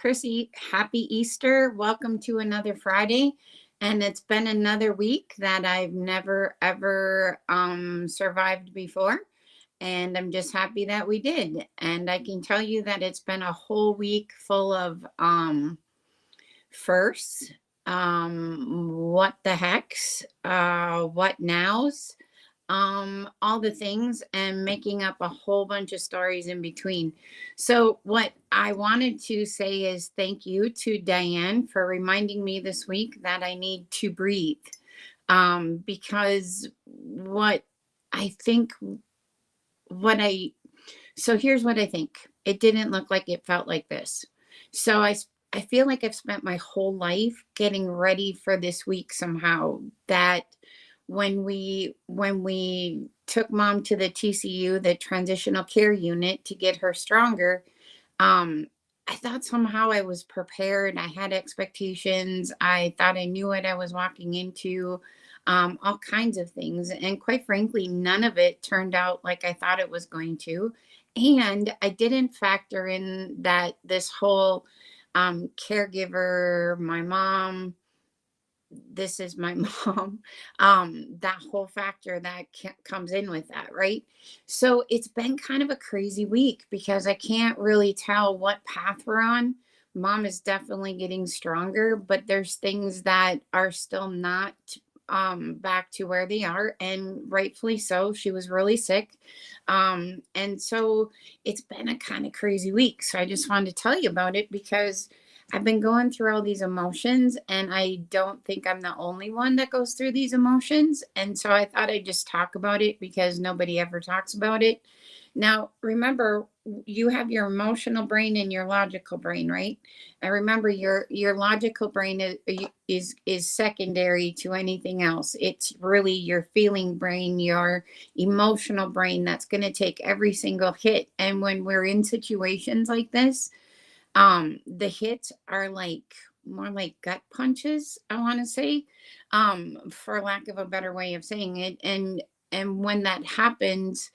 Chrissy. Happy Easter. Welcome to another Friday. And it's been another week that I've never ever survived before. And I'm just happy that we did. And I can tell you that it's been a whole week full of firsts, what the hex, what nows, all the things, and making up a whole bunch of stories in between. So what I wanted to say is thank you to Diane for reminding me this week that I need to breathe. Because what I think, so here's what I think. It didn't look like it felt like this. So I feel like I've spent my whole life getting ready for this week somehow. That when we took mom to the TCU, the transitional care unit, to get her stronger, I thought somehow I was prepared. I had expectations. I thought I knew what I was walking into, all kinds of things. And quite frankly, none of it turned out like I thought it was going to. And I didn't factor in that this whole caregiver, my mom, this is my mom, that whole factor that comes in with that, right? So it's been kind of a crazy week because I can't really tell what path we're on. Mom is definitely getting stronger, but there's things that are still not back to where they are, and rightfully so. She was really sick, and so it's been a kind of crazy week. So I just wanted to tell you about it because I've been going through all these emotions, and I don't think I'm the only one that goes through these emotions. And so I thought I'd just talk about it because nobody ever talks about it. Now, remember, you have your emotional brain and your logical brain, right? And remember, your logical brain is secondary to anything else. It's really your feeling brain, your emotional brain that's going to take every single hit. And when we're in situations like this, the hits are like more like gut punches, I want to say, for lack of a better way of saying it. And when that happens,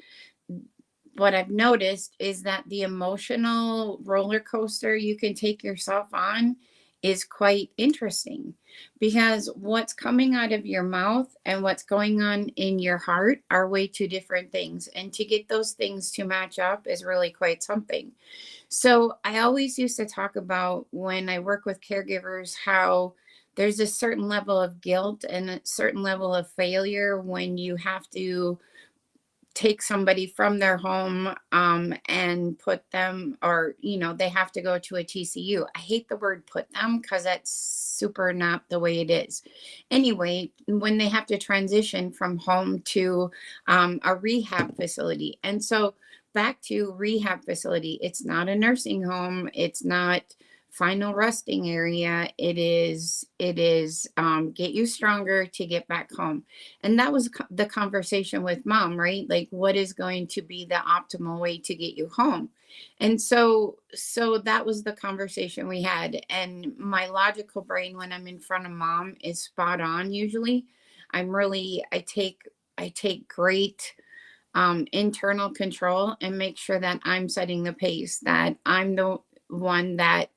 what I've noticed is that the emotional roller coaster you can take yourself on is quite interesting, because what's coming out of your mouth and what's going on in your heart are way two different things. And to get those things to match up is really quite something. So I always used to talk about, when I work with caregivers, how there's a certain level of guilt and a certain level of failure when you have to take somebody from their home, and put them, or they have to go to a TCU. I hate the word put them because that's super not the way it is. Anyway, when they have to transition from home to a rehab facility. And so back to rehab facility, it's not a nursing home, it's not final resting area. It is get you stronger to get back home. And that was the conversation with mom, right? Like, what is going to be the optimal way to get you home? And so that was the conversation we had. And my logical brain, when I'm in front of mom, is spot on. Usually I take great internal control and make sure that I'm setting the pace, that I'm the one that,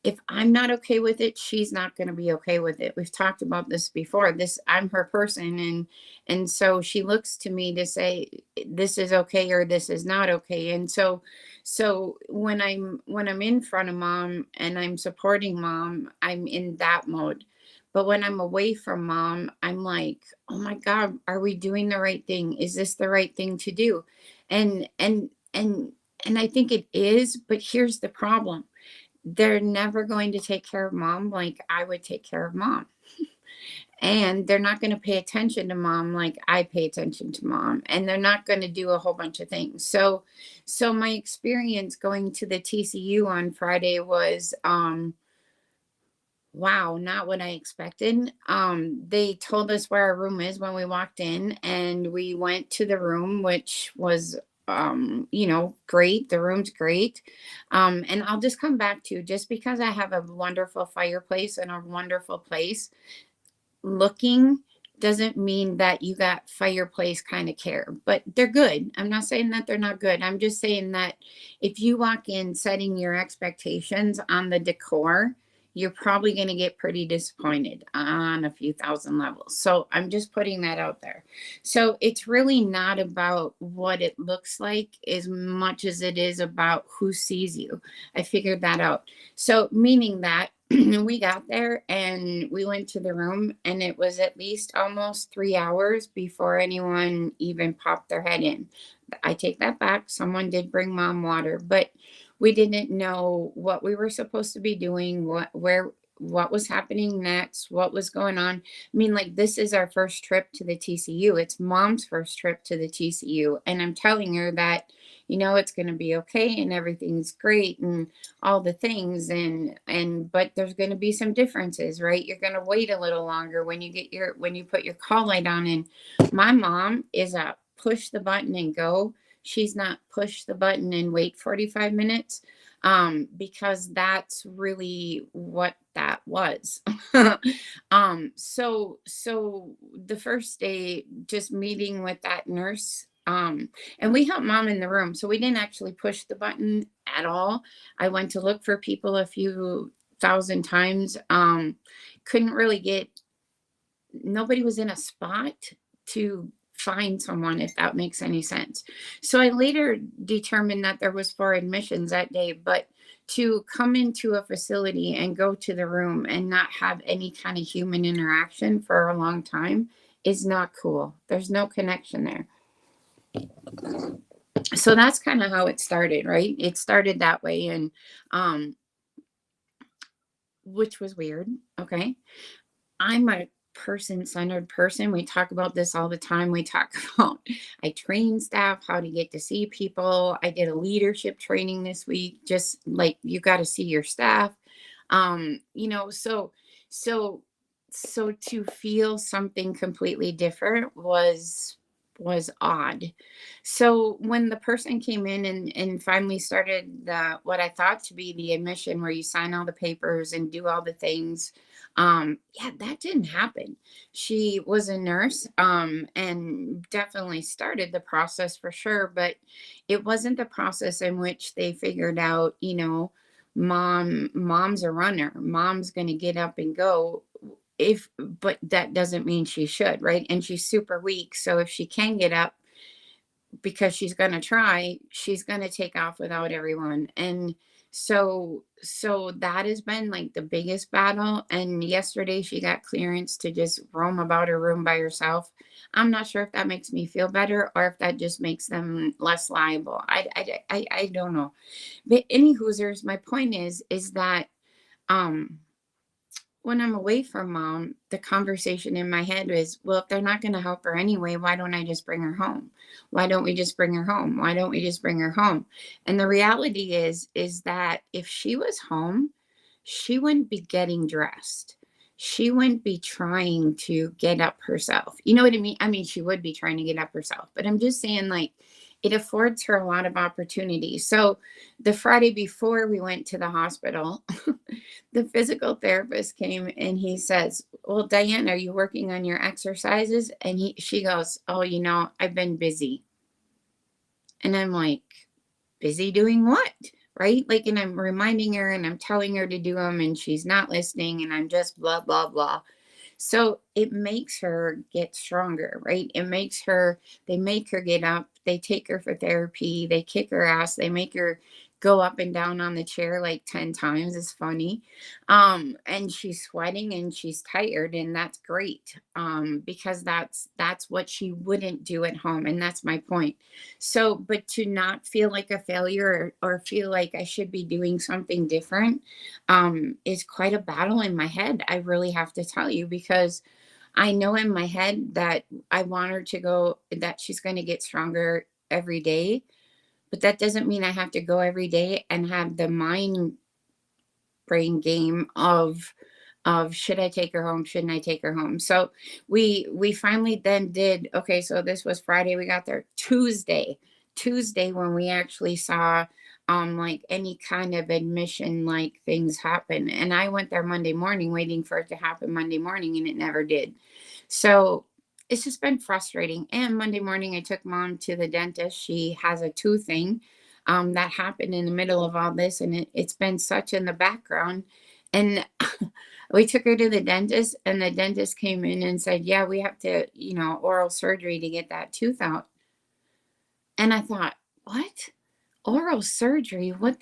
if I'm not okay with it, she's not going to be okay with it. We've talked about this before. I'm her person, and so she looks to me to say this is okay or this is not okay. And so when I'm in front of mom and I'm supporting mom, I'm in that mode. But when I'm away from mom, I'm like, oh my God, are we doing the right thing? Is this the right thing to do? And I think it is, but here's the problem. They're never going to take care of mom like I would take care of mom. And they're not going to pay attention to mom like I pay attention to mom. And they're not going to do a whole bunch of things. So my experience going to the TCU on Friday was, wow, not what I expected. They told us where our room is when we walked in, and we went to the room, which was, great. The room's great. And I'll just come back to, just because I have a wonderful fireplace and a wonderful place, looking doesn't mean that you got fireplace kind of care, but they're good. I'm not saying that they're not good. I'm just saying that if you walk in setting your expectations on the decor, you're probably going to get pretty disappointed on a few thousand levels. So I'm just putting that out there. So it's really not about what it looks like as much as it is about who sees you. I figured that out. So meaning that we got there and we went to the room, and it was at least almost 3 hours before anyone even popped their head in. I take that back. Someone did bring mom water, but we didn't know what we were supposed to be doing, what was happening next, what was going on. I mean, like, this is our first trip to the TCU. It's mom's first trip to the TCU. And I'm telling her that, it's going to be okay and everything's great and all the things. But there's going to be some differences, right? You're going to wait a little longer when you put your call light on. And my mom is a push the button and go. She's not push the button and wait 45 minutes, because that's really what that was. So the first day, just meeting with that nurse, and we helped mom in the room, so we didn't actually push the button at all. I went to look for people a few thousand times. Couldn't really get, nobody was in a spot to find someone, if that makes any sense. So I later determined that there was 4 admissions that day, but to come into a facility and go to the room and not have any kind of human interaction for a long time is not cool. There's no connection there. So that's kind of how it started, right? It started that way, and which was weird. Okay. I'm a person-centered person. We talk about this all the time. We talk about, I train staff how to get to see people. I did a leadership training this week, just like, you got to see your staff. So to feel something completely different was odd. So when the person came in and finally started what I thought to be the admission, where you sign all the papers and do all the things, yeah, that didn't happen. She was a nurse, and definitely started the process for sure, but it wasn't the process in which they figured out, mom's a runner, mom's going to get up and go, but that doesn't mean she should, right? And she's super weak, so if she can get up, because she's going to try, she's going to take off without everyone. And so that has been like the biggest battle. And yesterday she got clearance to just roam about her room by herself. I'm not sure if that makes me feel better or if that just makes them less liable. I don't know. But any hoosers, my point is that when I'm away from mom, the conversation in my head is, well, if they're not going to help her anyway, why don't I just bring her home? Why don't we just bring her home? Why don't we just bring her home? And the reality is that if she was home, she wouldn't be getting dressed. She wouldn't be trying to get up herself. You know what I mean? I mean, she would be trying to get up herself, but I'm just saying, like, it affords her a lot of opportunity. So the Friday before we went to the hospital, the physical therapist came and he says, well, Diane, are you working on your exercises? And she goes, oh, I've been busy. And I'm like, busy doing what? Right? Like, and I'm reminding her and I'm telling her to do them and she's not listening, and I'm just blah, blah, blah. So it makes her get stronger, right? They make her get up. They take her for therapy. They kick her ass. They make her go up and down on the chair like 10 times. It's funny. And she's sweating and she's tired, and that's great. Because that's what she wouldn't do at home. And that's my point. So, but to not feel like a failure, or feel like I should be doing something different, is quite a battle in my head. I really have to tell you, because I know in my head that I want her to go, that she's going to get stronger every day. But that doesn't mean I have to go every day and have the mind brain game of should I take her home? Shouldn't I take her home? So we finally then did, okay, so this was Friday. We got there Tuesday when we actually saw like any kind of admission, like, things happen. And I went there Monday morning waiting for it to happen Monday morning, and it never did. So it's just been frustrating. And Monday morning, I took mom to the dentist. She has a tooth thing that happened in the middle of all this, and it's been such in the background. And we took her to the dentist, and the dentist came in and said, "Yeah, we have to, oral surgery to get that tooth out." And I thought, what? Oral surgery? What?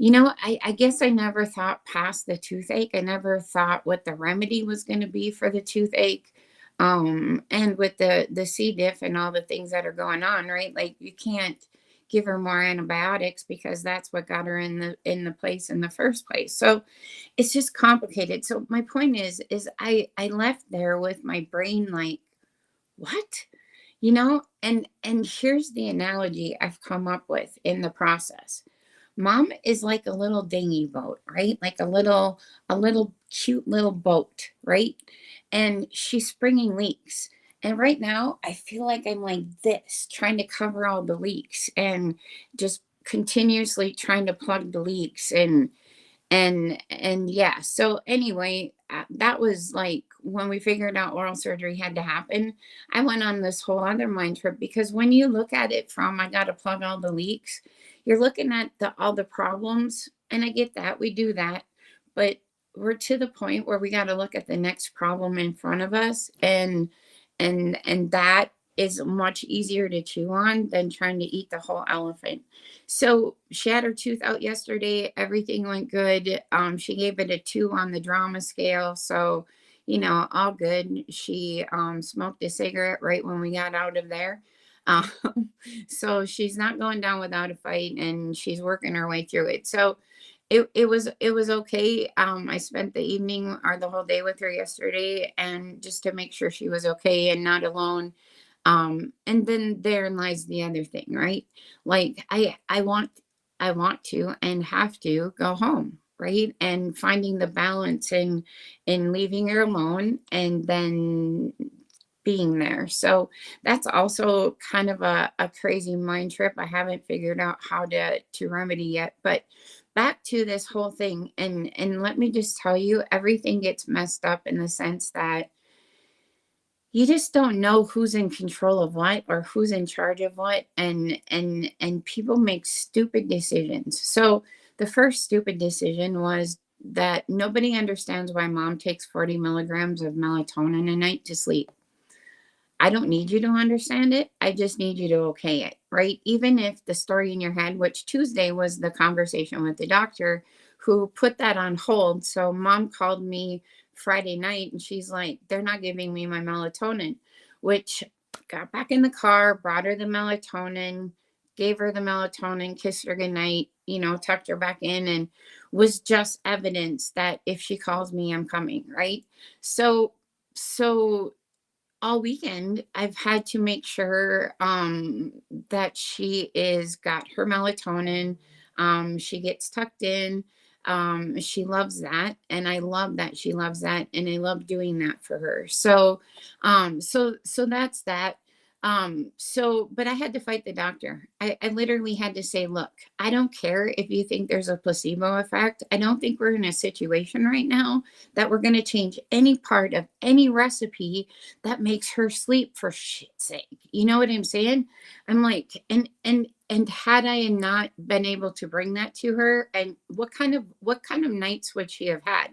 I guess I never thought past the toothache. I never thought what the remedy was going to be for the toothache. And with the C. diff and all the things that are going on, right? Like you can't give her more antibiotics because that's what got her in the place in the first place. So it's just complicated. So my point is I left there with my brain like, what? And here's the analogy I've come up with in the process. Mom is like a little dinghy boat, right? Like a little cute little boat, right? And she's springing leaks. And right now I feel like I'm like this, trying to cover all the leaks and just continuously trying to plug the leaks and yeah. So anyway, that was like when we figured out oral surgery had to happen. I went on this whole other mind trip because when you look at it from I got to plug all the leaks, you're looking at all the problems, and I get that, we do that, but we're to the point where we got to look at the next problem in front of us, and that is much easier to chew on than trying to eat the whole elephant. So she had her tooth out yesterday. Everything went good. She gave it a 2 on the drama scale. So, all good. She smoked a cigarette right when we got out of there. Um, so she's not going down without a fight, and she's working her way through it. So it was okay. I spent the evening or the whole day with her yesterday, and just to make sure she was okay and not alone. And then therein lies the other thing, right? Like I want to and have to go home, right? And finding the balance in leaving her alone and then being there. So that's also kind of a crazy mind trip. I haven't figured out how to remedy yet. But back to this whole thing, and let me just tell you, everything gets messed up in the sense that you just don't know who's in control of what or who's in charge of what, and people make stupid decisions. So the first stupid decision was that nobody understands why mom takes 40 milligrams of melatonin a night to sleep. I don't need you to understand it. I just need you to okay it, right? Even if the story in your head, which Tuesday was the conversation with the doctor who put that on hold. So mom called me Friday night and she's like, they're not giving me my melatonin, which got back in the car, brought her the melatonin, gave her the melatonin, kissed her goodnight, tucked her back in, and was just evidence that if she calls me, I'm coming, right? So all weekend I've had to make sure that she is got her melatonin. She gets tucked in. She loves that, and I love that she loves that, and I love doing that for her. So that's that. But I had to fight the doctor. I literally had to say, look, I don't care if you think there's a placebo effect. I don't think we're in a situation right now that we're going to change any part of any recipe that makes her sleep, for shit's sake. You know what I'm saying? I'm like, and had I not been able to bring that to her, and what kind of nights would she have had?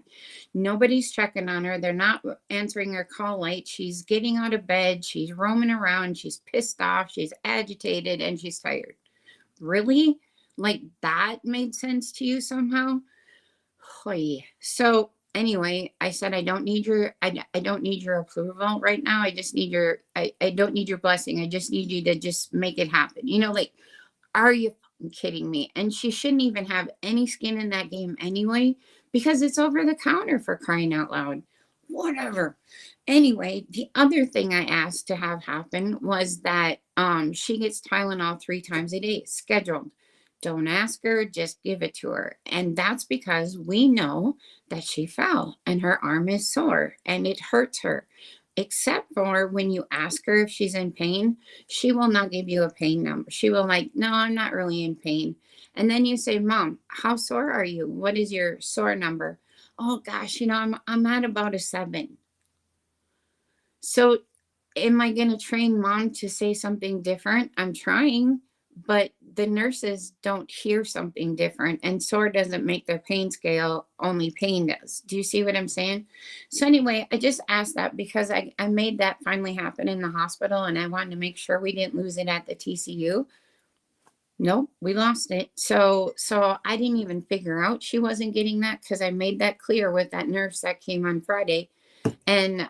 Nobody's checking on her. They're not answering her call light. She's getting out of bed. She's roaming around. She's pissed off. She's agitated, and she's tired. Really? Like that made sense to you somehow? Hoy. So anyway, I said I don't need I don't need your approval right now. I just need I don't need your blessing. I just need you to just make it happen. Like, are you fucking kidding me? And she shouldn't even have any skin in that game anyway, because it's over the counter, for crying out loud. Whatever. Anyway, the other thing I asked to have happen was that she gets Tylenol 3 times a day, scheduled. Don't ask her, just give it to her. And that's because we know that she fell and her arm is sore and it hurts her. Except for when you ask her if she's in pain, she will not give you a pain number. She will like, no, I'm not really in pain. And then you say, Mom, how sore are you? What is your sore number? Oh gosh, I'm at about a 7. So am I going to train mom to say something different? I'm trying, but the nurses don't hear something different, and SOAR doesn't make their pain scale, only pain does. Do you see what I'm saying? So anyway, I just asked that because I made that finally happen in the hospital, and I wanted to make sure we didn't lose it at the TCU. Nope, we lost it. So I didn't even figure out she wasn't getting that because I made that clear with that nurse that came on Friday. And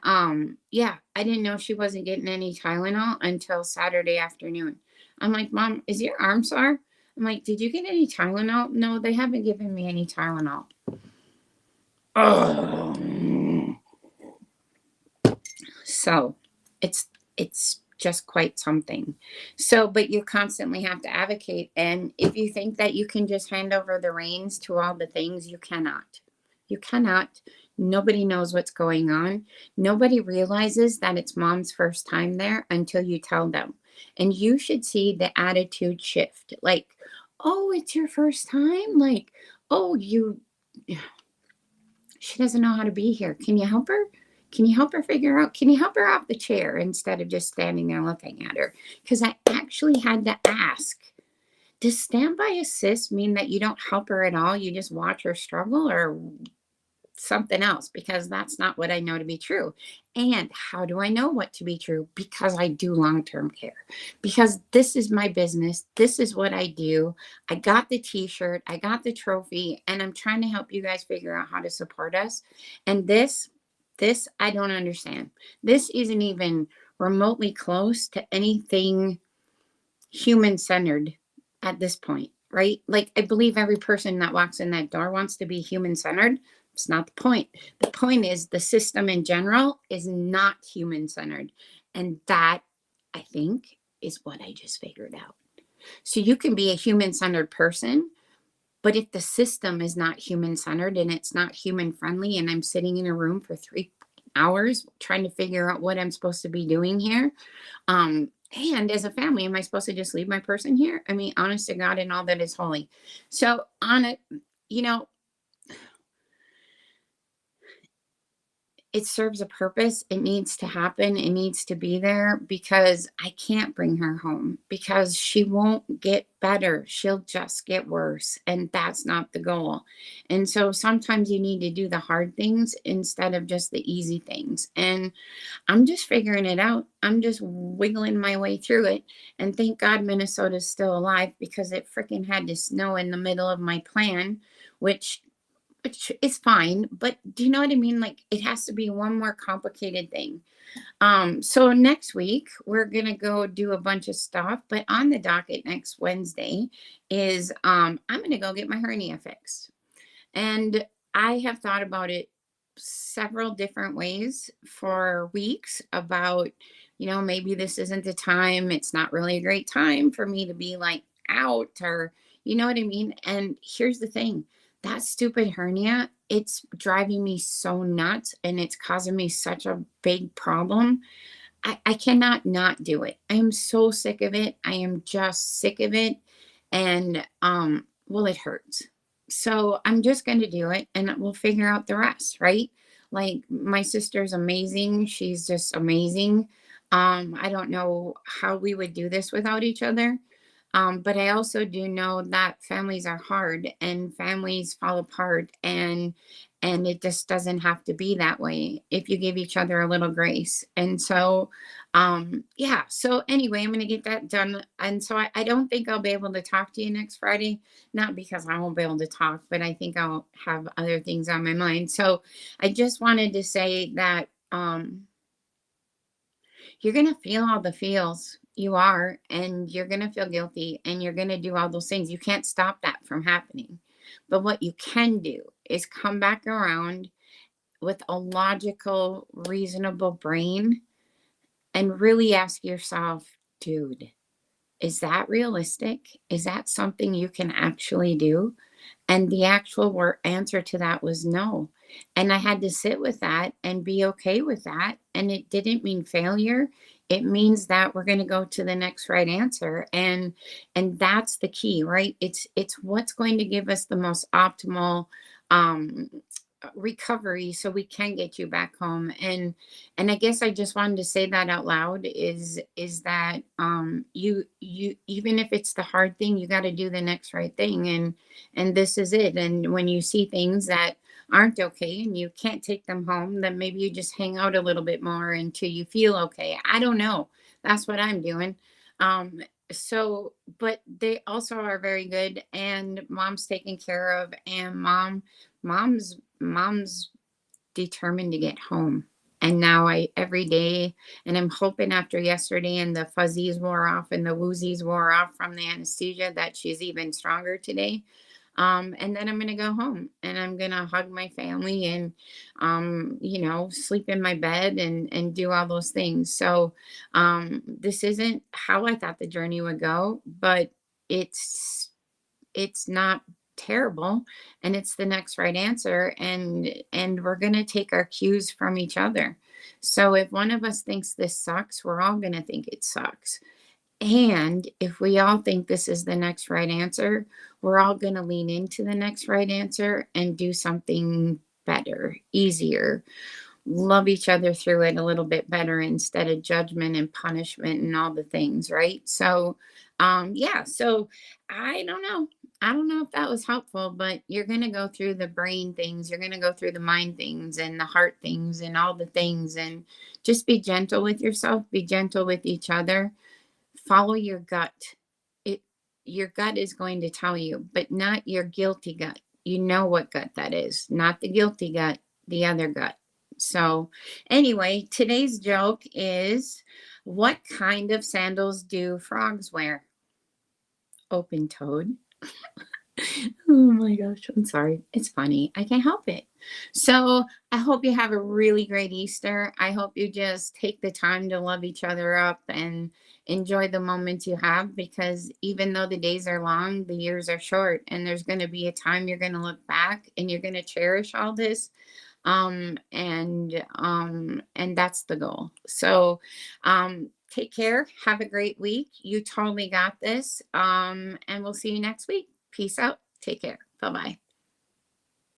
yeah, I didn't know she wasn't getting any Tylenol until Saturday afternoon. I'm like, Mom, is your arm sore? I'm like, did you get any Tylenol? No, they haven't given me any Tylenol. Oh. So it's just quite something. So, but you constantly have to advocate. And if you think that you can just hand over the reins to all the things, you cannot. You cannot. Nobody knows what's going on. Nobody realizes that it's mom's first time there until you tell them. And you should see the attitude shift. Like, oh, it's your first time? Like, oh, she doesn't know how to be here. Can you help her? Can you help her figure out? Can you help her off the chair instead of just standing there looking at her? Because I actually had to ask, does standby assist mean that you don't help her at all? You just watch her struggle, or something else? Because that's not what I know to be true. And how do I know what to be true? Because I do long-term care. Because this is my business. This is what I do. I got the t-shirt, I got the trophy, and I'm trying to help you guys figure out how to support us. And this I don't understand. This isn't even remotely close to anything human-centered at this point, right? Like, I believe every person that walks in that door wants to be human-centered. It's not the point. The point is the system in general is not human-centered. And that, I think, is what I just figured out. So you can be a human-centered person, but if the system is not human-centered and it's not human-friendly, and I'm sitting in a room for 3 hours trying to figure out what I'm supposed to be doing here, and as a family, am I supposed to just leave my person here? I mean, honest to God and all that is holy. So on it, you know, it serves a purpose. It needs to happen. It needs to be there because I can't bring her home because she won't get better. She'll just get worse. And that's not the goal. And so sometimes you need to do the hard things instead of just the easy things. And I'm just figuring it out. I'm just wiggling my way through it. And thank God Minnesota's still alive because it freaking had to snow in the middle of my plan, which is fine. But do you know what I mean? Like, it has to be one more complicated thing. So next week we're gonna go do a bunch of stuff, but on the docket next Wednesday is I'm gonna go get my hernia fixed. And I have thought about it several different ways for weeks about, maybe this isn't the time. It's not really a great time for me to be like out, or, you know what I mean? And here's the thing, that stupid hernia, it's driving me so nuts and it's causing me such a big problem. I cannot not do it. I am so sick of it. I am just sick of it. And well, it hurts. So I'm just going to do it and we'll figure out the rest, right? Like, my sister's amazing. She's just amazing. I don't know how we would do this without each other. But I also do know that families are hard and families fall apart, and it just doesn't have to be that way if you give each other a little grace. And so yeah, so anyway, I'm going to get that done. And so I don't think I'll be able to talk to you next Friday, not because I won't be able to talk, but I think I'll have other things on my mind. So I just wanted to say that you're going to feel all the feels. You are, and you're going to feel guilty, and you're going to do all those things. You can't stop that from happening. But what you can do is come back around with a logical, reasonable brain and really ask yourself, dude, is that realistic? Is that something you can actually do? And the actual answer to that was no. And I had to sit with that and be okay with that. And it didn't mean failure. It means that we're going to go to the next right answer. And that's the key, right? It's what's going to give us the most optimal recovery so we can get you back home. And I guess I just wanted to say that out loud, is that you, even if it's the hard thing, you got to do the next right thing. And this is it. And when you see things that aren't okay and you can't take them home, then maybe you just hang out a little bit more until you feel okay. I don't know. That's what I'm doing. So but they also are very good, and mom's taken care of, and mom's determined to get home. And now I every day, and I'm hoping after yesterday and the fuzzies wore off and the woozies wore off from the anesthesia, that she's even stronger today. And then I'm gonna go home and I'm gonna hug my family and sleep in my bed and do all those things. So this isn't how I thought the journey would go, but it's it's not terrible, and it's the next right answer, and we're going to take our cues from each other. So if one of us thinks this sucks, we're all going to think it sucks. And if we all think this is the next right answer, we're all going to lean into the next right answer and do something better, easier, love each other through it a little bit better instead of judgment and punishment and all the things, right? So yeah, so I don't know. I don't know if that was helpful, but you're going to go through the brain things, you're going to go through the mind things and the heart things and all the things, and just be gentle with yourself, be gentle with each other. Follow your gut. It Your gut is going to tell you, but not your guilty gut. You know what gut that is, not the guilty gut, the other gut. So anyway, today's joke is, what kind of sandals do frogs wear? Open toed. Oh my gosh, I'm sorry. It's funny. I can't help it. So I hope you have a really great Easter. I hope you just take the time to love each other up and enjoy the moments you have, because even though the days are long, the years are short, and there's going to be a time you're going to look back and you're going to cherish all this. And that's the goal. So take care, have a great week. You totally got this. And we'll see you next week. Peace out. Take care. Bye bye.